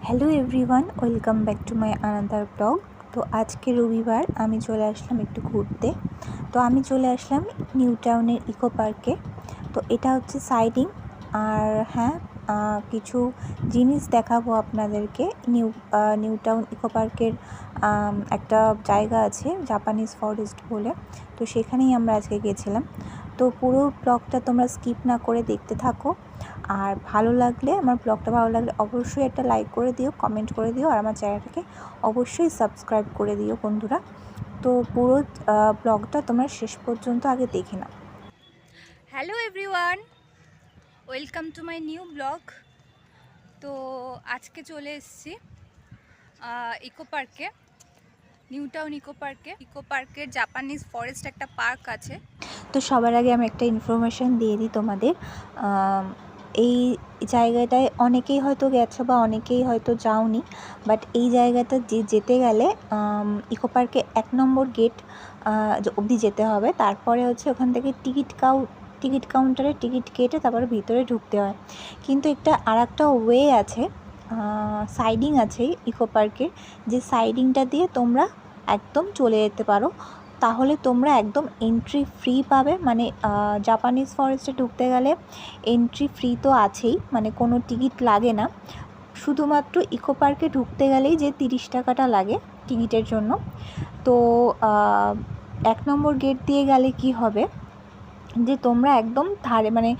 Hello everyone, welcome back to my another blog. তো আজকে রবিবার আমি চলে আসলাম একটু ঘুরতে। তো আমি চলে আসলাম নিউ টাউনের ইকো পার্কে। তো এটা হচ্ছে সাইডিং। আর হ্যাঁ, কিছু জিনিস দেখাবো আপনাদেরকে। নিউ টাউন ইকো পার্কের একটা জায়গা আছে জাপানিজ ফরেস্ট বলে, তো সেখানেই আমরা আজকে গেছিলাম। তো পুরো ব্লগটা তোমরা স্কিপ না করে দেখতে থাকো। আর আমার ব্লগটা ভালো লাগলে অবশ্যই একটা লাইক করে দিও, কমেন্ট করে দিও, আর আমার চ্যানেলটাকে অবশ্যই সাবস্ক্রাইব করে দিও বন্ধুরা। তো পুরো ব্লগটা তোমরা শেষ পর্যন্ত আগে দেখে নাও। Hello everyone, welcome to my new blog. তো আজকে চলে এসেছি ইকো পার্কে, নিউ টাউন ইকো পার্কের জাপানিজ ফরেস্ট একটা পার্ক আছে। তো সবার আগে আমি একটা ইনফরমেশান দিয়ে দিই তোমাদের। এই জায়গাটায় অনেকেই হয়তো গেছো বা অনেকেই হয়তো যাওনি, বাট এই জায়গাটা যেতে গেলে ইকো পার্কে 1 নম্বর গেট অবধি যেতে হবে। তারপরে হচ্ছে ওখান থেকে টিকিট কাউন্টারে টিকিট কেটে তারপরে ভিতরে ঢুকতে হয়। কিন্তু আরেকটা ওয়ে আছে, সাইডিং আছে ইকো পার্কের, যে সাইডিংটা দিয়ে তোমরা একদম চলে যেতে পারো। তাহলে তোমরা একদম এন্ট্রি ফ্রি পাবে। মানে জাপানিজ ফরেস্টে ঢুকতে গেলে এন্ট্রি ফ্রি তো আছেই, মানে কোনো টিকিট লাগে না। শুধুমাত্র ইকো পার্কে ঢুকতে গেলেই যে 30 টাকাটা লাগে টিকিটের জন্য। তো 1 নম্বর গেট দিয়ে গেলে কি হবে, যে তোমরা একদম ধারে, মানে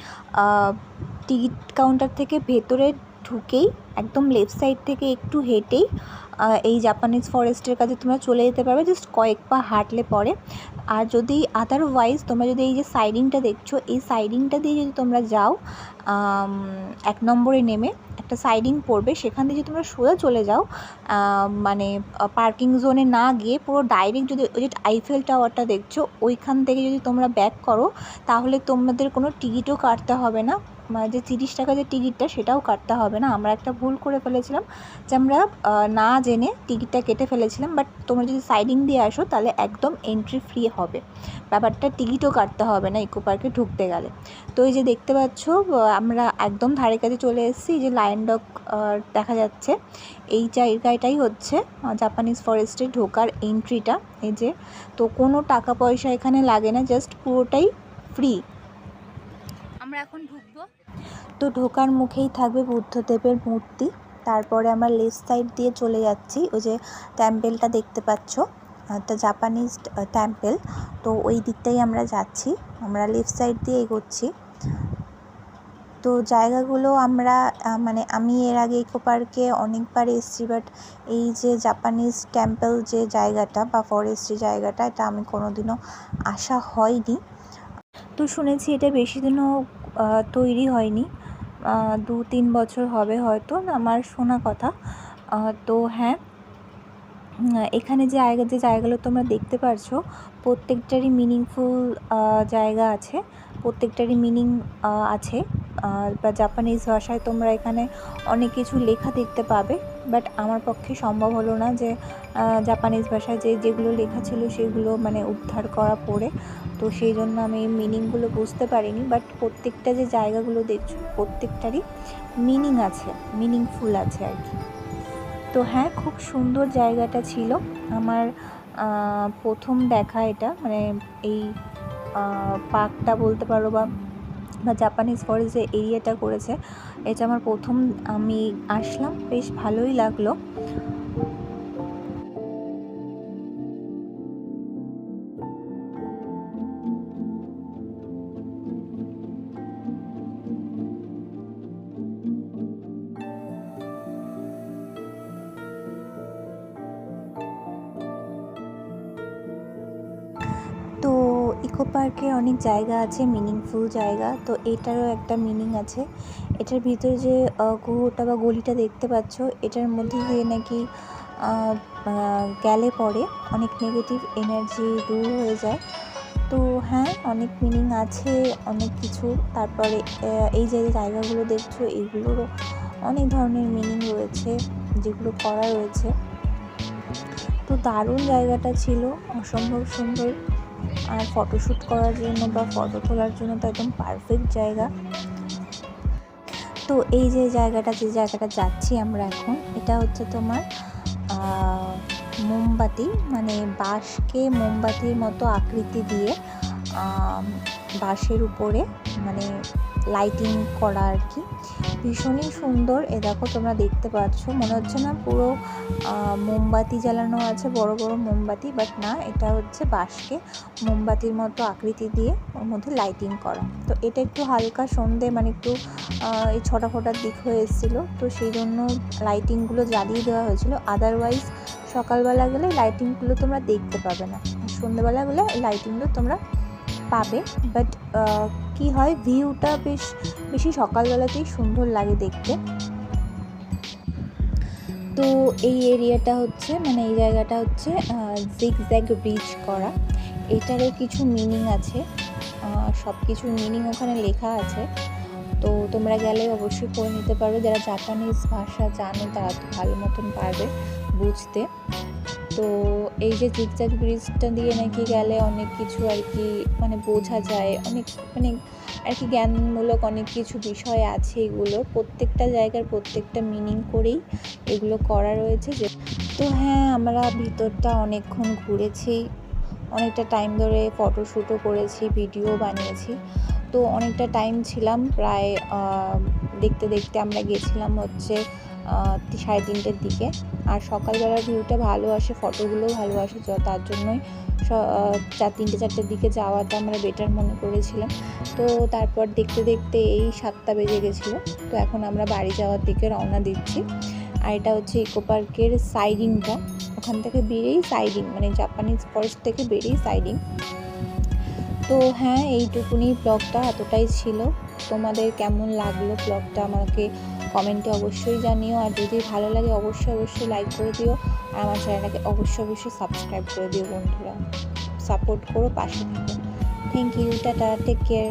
টিকিট কাউন্টার থেকে ভেতরে ঢুকেই একদম লেফট সাইড থেকে একটু হেঁটেই এই জাপানিজ ফরেস্টের কাছে তোমরা চলে যেতে পারবে, জাস্ট কয়েক পা হাঁটলে পরে। আর যদি আদারওয়াইজ তোমরা যদি এই যে সাইডিংটা দেখছো, এই সাইডিংটা দিয়ে যদি তোমরা যাও, 1 নম্বরে নেমে একটা সাইডিং পড়বে, সেখান থেকে যদি তোমরা সোজা চলে যাও, মানে পার্কিং জোনে না গিয়ে পুরো ডাইরেক্ট যদি ওই যে আইফেল টাওয়ারটা দেখছো ওইখান থেকে যদি তোমরা ব্যাক করো, তাহলে তোমাদের কোনো টিকিটও কাটতে হবে না। মানে যে 30 টাকা যে টিকিটটা সেটাও কাটতে হবে না। আমরা একটা ভুল করে ফেলেছিলাম, যে আমরা না জেনে টিকিটটা কেটে ফেলেছিলাম। বাট তোমরা যদি সাইডিং দিয়ে আসো তাহলে একদম এন্ট্রি ফ্রি হবে, ব্যাপারটা টিকিটও কাটতে হবে না ইকো পার্কে ঢুকতে গেলে। তো এই যে দেখতে পাচ্ছ, আমরা একদম ধারে কাছে চলে এসেছি। যে লায়ন ডগ দেখা যাচ্ছে, এই জায়গাটাই হচ্ছে জাপানিজ ফরেস্টে ঢোকার এন্ট্রিটা। এই যে, তো কোনো টাকা পয়সা এখানে লাগে না, জাস্ট পুরোটাই ফ্রি। আমরা এখন ঢুকবো। তো ঢোকার মুখেই থাকবে বুদ্ধদেবের মূর্তি। তারপরে আমরা লেফট সাইড দিয়ে চলে যাচ্ছি, ওই যে টেম্পেলটা দেখতে পাচ্ছ, একটা জাপানিজ টেম্পেল। তো ওই দিকটাই আমরা যাচ্ছি, আমরা লেফট সাইড দিয়ে এগোচ্ছি। তো জায়গাগুলো আমরা মানে আমি এর আগে ইকো পার্কে অনেকবার এসেছি, বাট এই যে জাপানিজ টেম্পল যে জায়গাটা বা ফরেস্ট যে জায়গাটা, এটা আমি কোনোদিনও আসা হয়নি। তো শুনেছি এটা বেশি দিনও তৈরি হয়নি, 2-3 বছর হবে হয়তো, আমার শোনা কথা। তো হ্যাঁ, এখানে যে জায়গাগুলো তোমরা দেখতে পারছো, প্রত্যেকটারই মিনিংফুল জায়গা আছে, প্রত্যেকটারই মিনিং আছে। বা জাপানিজ ভাষায় তোমরা এখানে অনেক কিছু লেখা দেখতে পাবে, বাট আমার পক্ষে সম্ভব হলো না যে জাপানিজ ভাষায় যেগুলো লেখা ছিল সেগুলো মানে উদ্ধার করা পড়ে। তো সেই জন্য আমি মিনিংগুলো বুঝতে পারিনি, বাট প্রত্যেকটা যে জায়গাগুলো দেখছো প্রত্যেকটারই মিনিং আছে, মিনিংফুল আছে আর কি। তো হ্যাঁ, খুব সুন্দর জায়গাটা ছিল আমার প্রথম দেখা এটা, মানে এই পার্কটা বলতে পারো, বা জাপানিজ ফরেস্ট যে এরিয়াটা করেছে, এটা আমার প্রথম আমি আসলাম, বেশ ভালোই লাগলো। তো ইকো পার্কে অনেক জায়গা আছে, মিনিংফুল জায়গা, তো এটারও একটা মিনিং আছে। এটার ভিতরে যে কুয়োটা বা গলিটা দেখতে পাচ্ছ, এটার মধ্যে দিয়ে নাকি গেলে পরে অনেক নেগেটিভ এনার্জি দূর হয়ে যায়। তো হ্যাঁ, অনেক মিনিং আছে, অনেক কিছু। তারপরে এই যে জায়গাগুলো দেখছো, এগুলোরও অনেক ধরনের মিনিং রয়েছে, যেগুলো করা রয়েছে। তো দারুণ জায়গাটা ছিল, অসম্ভব সুন্দর। আর ফটোশ্যুট করার জন্য বা ফটো তোলার জন্য তো একদম পারফেক্ট জায়গা। তো এই যে জায়গাটা যাচ্ছি আমরা এখন, এটা হচ্ছে তোমার মোমবাতি, মানে বাঁশকে মোমবাতির মতো আকৃতি দিয়ে বাঁশের উপরে মানে লাইটিং করা আর কি, ভীষণই সুন্দর। এ দেখো তোমরা দেখতে পাচ্ছ, মনে হচ্ছে না পুরো মোমবাতি জ্বালানো আছে, বড় বড় মোমবাতি, বাট না, এটা হচ্ছে বাঁশকে মোমবাতির মতো আকৃতি দিয়ে ওর মধ্যে লাইটিং করা। তো এটা একটু হালকা সন্ধে, মানে একটু এই ছটা ফোটার দিক হয়ে এসেছিলো, তো সেই জন্য লাইটিংগুলো জ্বালিয়ে দেওয়া হয়েছিল। আদারওয়াইজ সকালবেলা গেলে লাইটিংগুলো তোমরা দেখতে পাবে না, সন্ধ্যেবেলা গেলে লাইটিংগুলো তোমরা পাবে। বাট কি হয়, ভিউটা বেশি সকালবেলাতেই সুন্দর লাগে দেখতে। তো এই এরিয়াটা হচ্ছে, মানে এই জায়গাটা হচ্ছে জিগজ্যাগ ব্রিজ করা। এটারও কিছু মিনিং আছে, সব কিছুর মিনিং ওখানে লেখা আছে। তো তোমরা গেলে অবশ্যই পড়ে নিতে পারো, যারা জাপানিজ ভাষা জানো তারা তো ভালো মতন পারবে বুঝতে। তো এই যে জিগজ্যাগ ব্রিজটা দিয়ে নাকি গেলে অনেক কিছু আর কি মানে বোঝা যায়, অনেক মানে আর কি জ্ঞানমূলক অনেক কিছু বিষয় আছে এগুলোর, প্রত্যেকটা জায়গার প্রত্যেকটা মিনিং করেই এগুলো করা রয়েছে। যে তো হ্যাঁ, আমরা ভিতরটা অনেকক্ষণ ঘুরেছি, অনেকটা টাইম ধরে ফটোশ্যুটও করেছি, ভিডিও বানিয়েছি। তো অনেকটা টাইম ছিলাম, প্রায় দেখতে দেখতে আমরা গেছিলাম হচ্ছে 3:30-র দিকে। আর সকালবেলার ভিউটা ভালো আসে, ফটোগুলোও ভালো আসে, তার জন্যই 3-4টের দিকে যাওয়াটা আমরা বেটার মনে করেছিলাম। তো তারপর দেখতে দেখতে এই 7টা বেজে গেছিলো। তো এখন আমরা বাড়ি যাওয়ার দিকে রওনা দিচ্ছি। আর এটা হচ্ছে ইকো পার্কের সাইডিংটা, ওখান থেকে বেরিয়েই সাইডিং, মানে জাপানিজ ফরেস্ট থেকে বেরিয়েই সাইডিং। তো হ্যাঁ, এইটুকুনি ব্লগটা, এতটাই ছিল। তোমাদের কেমন লাগলো ব্লগটা আমাকে কমেন্টে অবশ্যই জানিও। আর যদি ভালো লাগে অবশ্যই লাইক করে দিও, আর আমার চ্যানেলটাকে অবশ্যই সাবস্ক্রাইব করে দিও বন্ধুরা। সাপোর্ট করো, পাশে থেকো। Thank you, tata, take care.